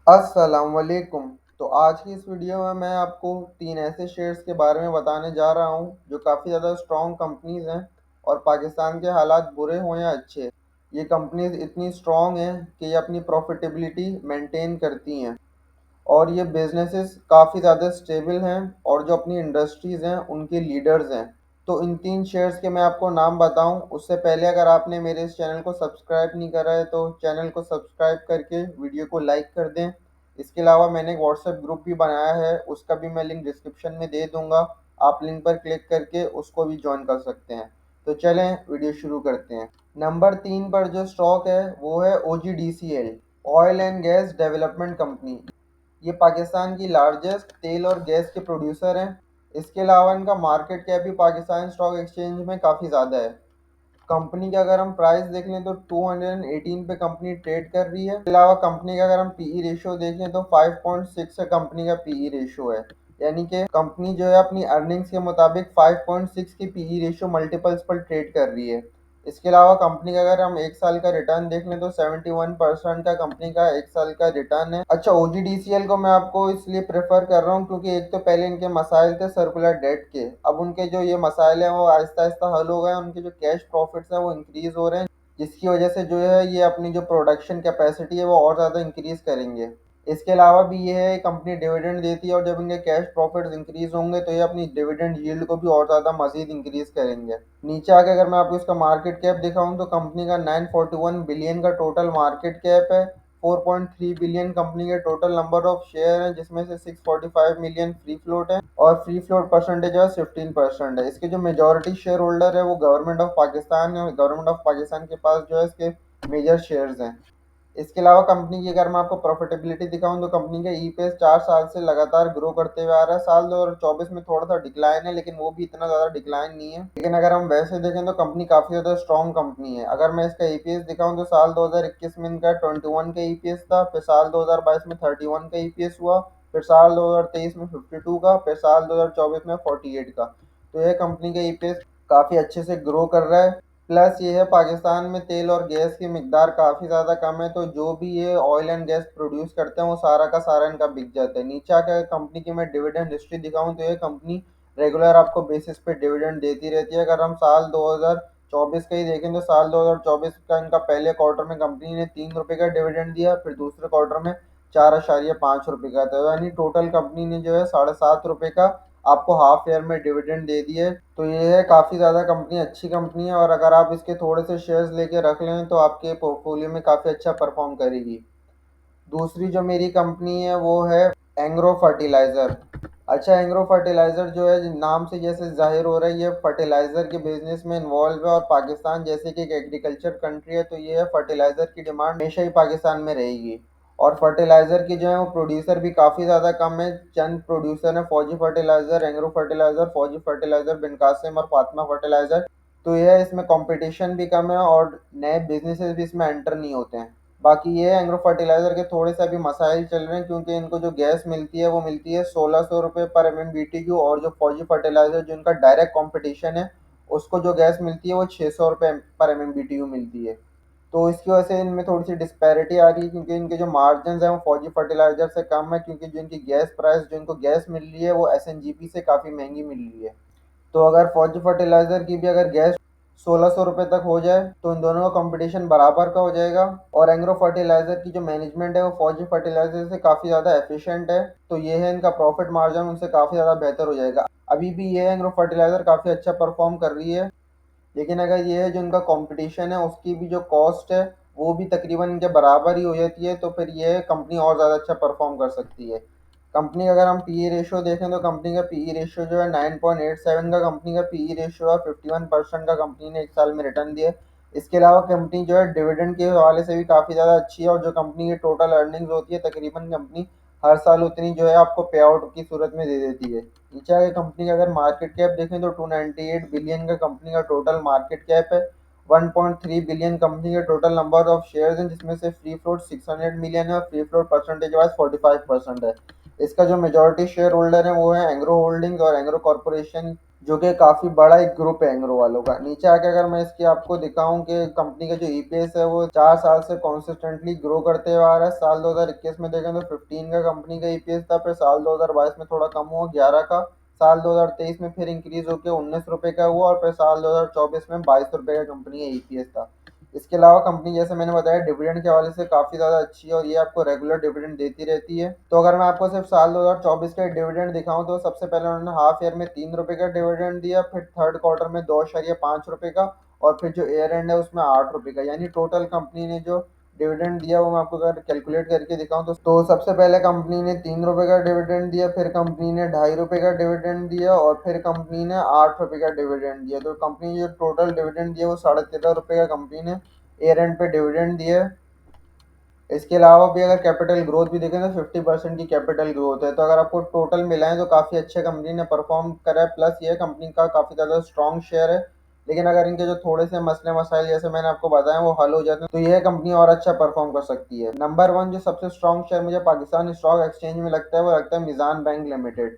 अस्सलाम वालेकुम। तो आज की इस वीडियो में मैं आपको तीन ऐसे शेयर्स के बारे में बताने जा रहा हूं जो काफ़ी ज़्यादा स्ट्रॉन्ग कंपनीज हैं। और पाकिस्तान के हालात बुरे हों या अच्छे, ये कंपनीज इतनी स्ट्रॉन्ग हैं कि ये अपनी प्रॉफिटेबिलिटी मेंटेन करती हैं और ये बिजनेसेस काफ़ी ज़्यादा स्टेबल हैं और जो अपनी इंडस्ट्रीज़ हैं उनके लीडर्स हैं। तो इन तीन शेयर्स के मैं आपको नाम बताऊं उससे पहले अगर आपने मेरे इस चैनल को सब्सक्राइब नहीं करा है तो चैनल को सब्सक्राइब करके वीडियो को लाइक कर दें। इसके अलावा मैंने एक व्हाट्सएप ग्रुप भी बनाया है, उसका भी मैं लिंक डिस्क्रिप्शन में दे दूंगा। आप लिंक पर क्लिक करके उसको भी ज्वाइन कर सकते हैं। तो चलें वीडियो शुरू करते हैं। नंबर 3 पर जो स्टॉक है वो है OGDCL, oil and gas development company. ये पाकिस्तान की लार्जेस्ट तेल और गैस के प्रोड्यूसर हैं। इसके अलावा इनका मार्केट कैप भी पाकिस्तान स्टॉक एक्सचेंज में काफ़ी ज़्यादा है। कंपनी का अगर हम प्राइस देख लें तो 218 पे कंपनी ट्रेड कर रही है। इसके अलावा कंपनी का अगर हम पीई रेशियो देखें तो 5.6 है कंपनी का पीई रेशियो है। यानी कि कंपनी जो है अपनी अर्निंग्स के मुताबिक 5.6 की पीई रेशियो मल्टीपल्स पर ट्रेड कर रही है। इसके अलावा कंपनी का अगर हम एक साल का रिटर्न देख लें तो 71% का कंपनी का एक साल का रिटर्न है। अच्छा, OGDCL को मैं आपको इसलिए प्रेफर कर रहा हूँ क्योंकि एक तो पहले इनके मसाइल थे सर्कुलर डेट के, अब उनके जो ये मसाइल हैं वो आहिस्ता आहिस्ता हल हो गए हैं। उनके जो कैश प्रॉफिट्स हैं वो इंक्रीज हो रहे हैं, जिसकी वजह से जो है ये अपनी जो प्रोडक्शन कैपेसिटी है वो और ज़्यादा इंक्रीज करेंगे। इसके अलावा भी ये है कंपनी डिविडेंड देती है और जब इनके कैश प्रॉफिट्स इंक्रीज होंगे तो ये अपनी डिविडेंड यील्ड को भी और ज़्यादा मजीद इंक्रीज करेंगे। नीचे आके अगर मैं आपको इसका मार्केट कैप दिखाऊं तो कंपनी का 941 बिलियन का टोटल मार्केट कैप है। 4.3 बिलियन कंपनी के टोटल नंबर ऑफ शेयर हैं, जिसमें से 645 मिलियन फ्री फ्लोट है और फ्री फ्लोट परसेंटेज है 15% है। इसके जो मेजॉरिटी शेयर होल्डर है वो गवर्नमेंट ऑफ पाकिस्तान है और गवर्नमेंट ऑफ पाकिस्तान के पास जो है इसके मेजर शेयर्स हैं। इसके अलावा कंपनी की अगर मैं आपको प्रॉफिटेबिलिटी दिखाऊं तो कंपनी का ईपीएस 4 साल से लगातार ग्रो करते हुए आ रहा है। साल 2024 में थोड़ा सा डिक्लाइन है, लेकिन वो भी इतना ज़्यादा डिक्लाइन नहीं है। लेकिन अगर हम वैसे देखें तो कंपनी काफ़ी ज़्यादा स्ट्रॉन्ग कंपनी है। अगर मैं इसका ईपीएस दिखाऊं तो साल 2021 में इनका 21 का ईपीएस था, फिर साल 2022 में 31 का ईपीएस हुआ, फिर साल 2023 में 52 का, फिर साल 2024 में 48 का। तो यह कंपनी का ईपीएस काफ़ी अच्छे से ग्रो कर रहा है। प्लस ये है पाकिस्तान में तेल और गैस की मिकदार काफ़ी ज़्यादा कम है, तो जो भी ये ऑयल एंड गैस प्रोड्यूस करते हैं वो सारा का सारा इनका बिक जाता है। नीचे आकर कंपनी की मैं डिविडेंड हिस्ट्री दिखाऊं तो ये कंपनी रेगुलर आपको बेसिस पे डिविडेंड देती रहती है। अगर हम साल 2024 का ही देखें तो साल 2024 का इनका पहले क्वार्टर में कंपनी ने 3 रुपये का डिविडेंड दिया, फिर दूसरे क्वार्टर में 4.5 रुपये का था, यानी टोटल कंपनी ने जो है 7.5 रुपये का आपको हाफ ईयर में डिविडेंड दे दिए। तो ये है काफ़ी ज़्यादा कंपनी अच्छी कंपनी है और अगर आप इसके थोड़े से शेयर्स लेके रख लें तो आपके पोर्टफोलियो में काफ़ी अच्छा परफॉर्म करेगी। दूसरी जो मेरी कंपनी है वो है एंग्रो फर्टिलाइज़र। अच्छा, एंग्रो फर्टिलाइज़र जो है नाम से जैसे जाहिर हो रहा है ये फर्टिलाइज़र के बिजनेस में इन्वॉल्व है और पाकिस्तान जैसे कि एक एग्रीकल्चर कंट्री है तो ये है फर्टिलाइज़र की डिमांड हमेशा ही पाकिस्तान में रहेगी। और फर्टिलाइज़र की जो है वो प्रोड्यूसर भी काफ़ी ज़्यादा कम है। चंद प्रोड्यूसर हैं, फौजी फर्टिलाइज़र, एंग्रो फर्टिलाइज़र, फौजी फर्टिलाइज़र, बिन कासिम और फातिमा फर्टिलाइज़र। तो यह है इसमें कंपटीशन भी कम है और नए बिजनेसेस भी इसमें एंटर नहीं होते हैं। बाकी ये एग्रो फर्टिलाइज़र के थोड़े से अभी मसाइल चल रहे हैं क्योंकि इनको जो गैस मिलती है वो मिलती है 1600 रुपये पर MMBTU, और जो फौजी फर्टिलाइज़र जो इनका डायरेक्ट कंपटीशन है उसको जो गैस मिलती है वो 600 रुपये पर MMBTU मिलती है। तो इसकी वजह से इनमें थोड़ी सी डिस्पैरिटी आ रही है क्योंकि इनके जो मार्जिन है वो फौजी फर्टिलाइज़र से कम है, क्योंकि जो इनकी गैस प्राइस जो इनको गैस मिल रही है वो SNGP से काफ़ी महंगी मिल रही है। तो अगर फौजी फर्टिलाइज़र की भी अगर गैस 1600 रुपये तक हो जाए तो इन दोनों का कंपटीशन बराबर का हो जाएगा। और एग्रो फर्टिलाइज़र की जो मैनेजमेंट है वो फौजी फर्टिलाइज़र से काफ़ी ज़्यादा एफिशिएंट है, तो ये है इनका प्रॉफिट मार्जिन उनसे काफ़ी ज़्यादा बेहतर हो जाएगा। अभी भी ये एग्रो फर्टिलाइज़र काफ़ी अच्छा परफॉर्म कर रही है, लेकिन अगर ये है जो इनका कंपटीशन है उसकी भी जो कॉस्ट है वो भी तकरीबन इनके बराबर ही हो जाती है, तो फिर ये कंपनी और ज़्यादा अच्छा परफॉर्म कर सकती है। कंपनी का अगर हम पीई रेशियो देखें तो कंपनी का पीई रेशियो जो है 9.87 का कंपनी का पीई रेशियो है, 51% का कंपनी ने एक साल में रिटर्न दिया है। इसके अलावा कंपनी जो है डिविडेंड के हवाले से भी काफ़ी ज़्यादा अच्छी है और जो कंपनी की टोटल अर्निंग्स होती है तकरीबन कंपनी हर साल उतनी जो है आपको पे आउट की सूरत में दे देती है। नीचे आगे कंपनी का अगर मार्केट कैप देखें तो 298 बिलियन का कंपनी का टोटल मार्केट कैप है। 1.3 बिलियन कंपनी के टोटल नंबर ऑफ शेयर्स हैं, जिसमें से फ्री फ्लोट 600 मिलियन है और फ्री फ्लोट परसेंटेज वाइज 45% है। इसका जो मेजॉरिटी शेयर होल्डर है वो है एंग्रो होल्डिंग्स और एंग्रो कॉरपोरेशन। जो कि काफ़ी बड़ा एक ग्रुप है एंग्रो वालों का। नीचे आके अगर मैं इसकी आपको दिखाऊं कि कंपनी का जो ईपीएस है वो 4 साल से कॉन्सिस्टेंटली ग्रो करते हुए आ रहा है। साल 2021 में देखें तो 15 का कंपनी का ईपीएस था, फिर साल 2022 में थोड़ा कम हुआ 11 का, साल 2023 में फिर इंक्रीज होकर 19 रुपये का हुआ, और फिर साल 2024 में 22 रुपये का कंपनी का ईपीएस था। इसके अलावा कंपनी जैसे मैंने बताया डिविडेंड के हवाले से काफ़ी ज़्यादा अच्छी है और ये आपको रेगुलर डिविडेंड देती रहती है। तो अगर मैं आपको सिर्फ साल 2024 का डिविडेंड दिखाऊं तो सबसे पहले उन्होंने हाफ ईयर में 3 रुपये का डिविडेंड दिया, फिर थर्ड क्वार्टर में 2.5 रुपये का, और फिर जो ईयर एंड है उसमें 8 रुपये का। यानी टोटल कंपनी ने जो डिविडेंड दिया वो मैं आपको अगर कैलकुलेट करके दिखाऊं तो सबसे पहले कंपनी ने 3 रुपये का डिविडेंड दिया, फिर कंपनी ने 2.5 रुपये का डिविडेंड दिया, और फिर कंपनी ने 8 रुपये का डिविडेंड दिया। तो कंपनी जो टोटल डिविडेंड दिया वो 13.5 रुपये का कंपनी ने ईयर एंड पे डिविडेंड दिया। इसके अलावा भी अगर कैपिटल ग्रोथ भी देखें तो 50% की कैपिटल ग्रोथ है। तो अगर आपको टोटल मिलाएं तो काफ़ी अच्छे कंपनी ने परफॉर्म करा है। प्लस ये कंपनी का काफ़ी ज़्यादा स्ट्रॉन्ग शेयर है, लेकिन अगर इनके जो थोड़े से मसले मसाइल जैसे मैंने आपको बताया वो हल हो जाते हैं तो यह कंपनी और अच्छा परफॉर्म कर सकती है। नंबर 1 जो सबसे स्ट्रॉन्ग शेयर मुझे पाकिस्तान स्टॉक एक्सचेंज में लगता है वो लगता है मिज़ान बैंक लिमिटेड।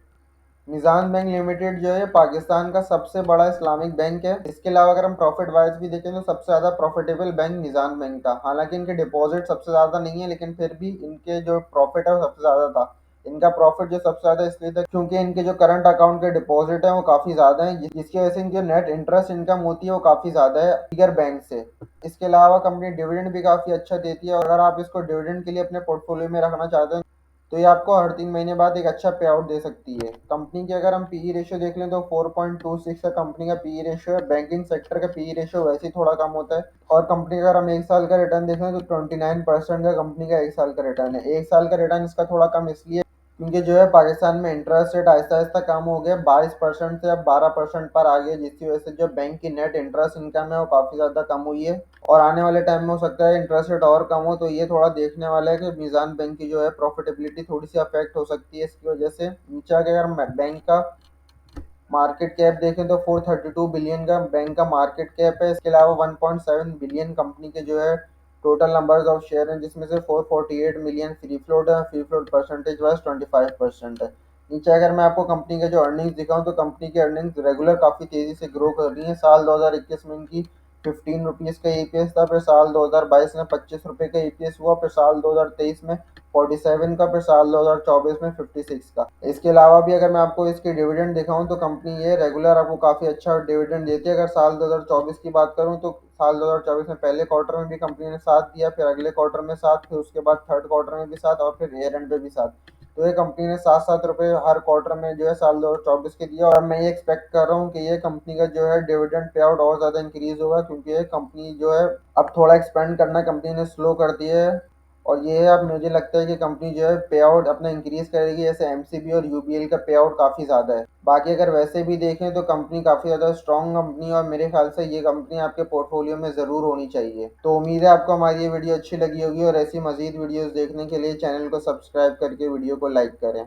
निज़ाम बैंक लिमिटेड जो है पाकिस्तान का सबसे बड़ा इस्लामिक बैंक है। इसके अलावा अगर हम प्रॉफिट वाइज भी देखें तो सबसे ज़्यादा प्रॉफिटेबल बैंक निज़ाम बैंक था। हालांकि इनके डिपॉजिट सबसे ज़्यादा नहीं है, लेकिन फिर भी इनके जो प्रॉफिट है वो सबसे ज़्यादा था। इनका प्रॉफिट जो सबसे ज़्यादा इसलिए था क्योंकि इनके जो करंट अकाउंट के डिपॉजिट है वो काफ़ी ज़्यादा है, जिसकी वजह से इनकी जो नेट इंटरेस्ट इनकम होती है वो काफ़ी ज़्यादा है दीगर बैंक से। इसके अलावा कंपनी डिविडेंड भी काफ़ी अच्छा देती है, और अगर आप इसको डिविडेंड के लिए अपने पोर्टफोलियो में रखना चाहते हैं तो ये आपको हर 3 महीने बाद एक अच्छा पे आउट दे सकती है। कंपनी की अगर हम पीई रेशियो देख लें तो 4.26 का कंपनी का पीई रेशियो है। बैंकिंग सेक्टर का पीई रेशियो वैसे ही थोड़ा कम होता है। और कंपनी का अगर हम एक साल का रिटर्न देखें तो 29% का कंपनी का एक साल का रिटर्न है। एक साल का रिटर्न इसका थोड़ा कम इसलिए क्योंकि जो है पाकिस्तान में इंटरेस्ट रेट आहिस्ता आहिस्ता कम हो गया, 22% से अब 12% पर आ गया, जिसकी वजह से जो बैंक की नेट इंटरेस्ट इनकम है वो काफ़ी ज़्यादा कम हुई है। और आने वाले टाइम में हो सकता है इंटरेस्ट रेट और कम हो, तो ये थोड़ा देखने वाला है कि मीज़ान बैंक की जो है प्रॉफिटेबिलिटी थोड़ी सी अफेक्ट हो सकती है इसकी वजह से। नीचे आके अगर बैंक का मार्केट कैप देखें तो 432 बिलियन का बैंक का मार्केट कैप है। इसके अलावा 1.7 बिलियन कंपनी के जो है टोटल नंबर्स ऑफ शेयर हैं, जिसमें से 448 मिलियन फ्री फ्लोट है। फ्री फ्लोट परसेंटेज वाइज 25% है। नीचे अगर मैं आपको कंपनी के जो अर्निंग्स दिखाऊं तो कंपनी की अर्निंग्स रेगुलर काफ़ी तेज़ी से ग्रो कर रही है। साल 2021 में इनकी 15 रुपीज़ का ईपीएस था, फिर साल 2022 में 25 रुपये का ईपीएस हुआ, फिर साल 2023 में 47 का, फिर साल 2024 में 56 का। इसके अलावा भी अगर मैं आपको इसके डिविडेंड दिखाऊं तो कंपनी ये रेगुलर आपको काफ़ी अच्छा डिविडेंड देती है। अगर साल 2024 की बात करूं तो साल 2024 में पहले क्वार्टर में भी कंपनी ने 7 दिया, फिर अगले क्वार्टर में 7, फिर उसके बाद थर्ड क्वार्टर में भी 7, और फिर ईयर एंड पे भी 7। तो ये कंपनी ने 7-7 रुपये हर क्वार्टर में जो है साल 2024 के दिया, और अब मैं ये एक्सपेक्ट कर रहा हूँ कि ये कंपनी का जो है डिविडेंड पे आउट और ज़्यादा इंक्रीज होगा, क्योंकि ये कंपनी जो है अब थोड़ा एक्सपेंड करना कंपनी ने स्लो कर दिया है। और ये अब मुझे लगता है कि कंपनी जो है पे आउट अपना इंक्रीज करेगी, जैसे एमसीबी और यूबीएल का पे आउट काफ़ी ज़्यादा है। बाकी अगर वैसे भी देखें तो कंपनी काफ़ी ज़्यादा स्ट्रॉन्ग कंपनी है, और मेरे ख्याल से ये कंपनी आपके पोर्टफोलियो में ज़रूर होनी चाहिए। तो उम्मीद है आपको हमारी ये वीडियो अच्छी लगी होगी, और ऐसी मज़ीद वीडियोज़ देखने के लिए चैनल को सब्सक्राइब करके वीडियो को लाइक करें।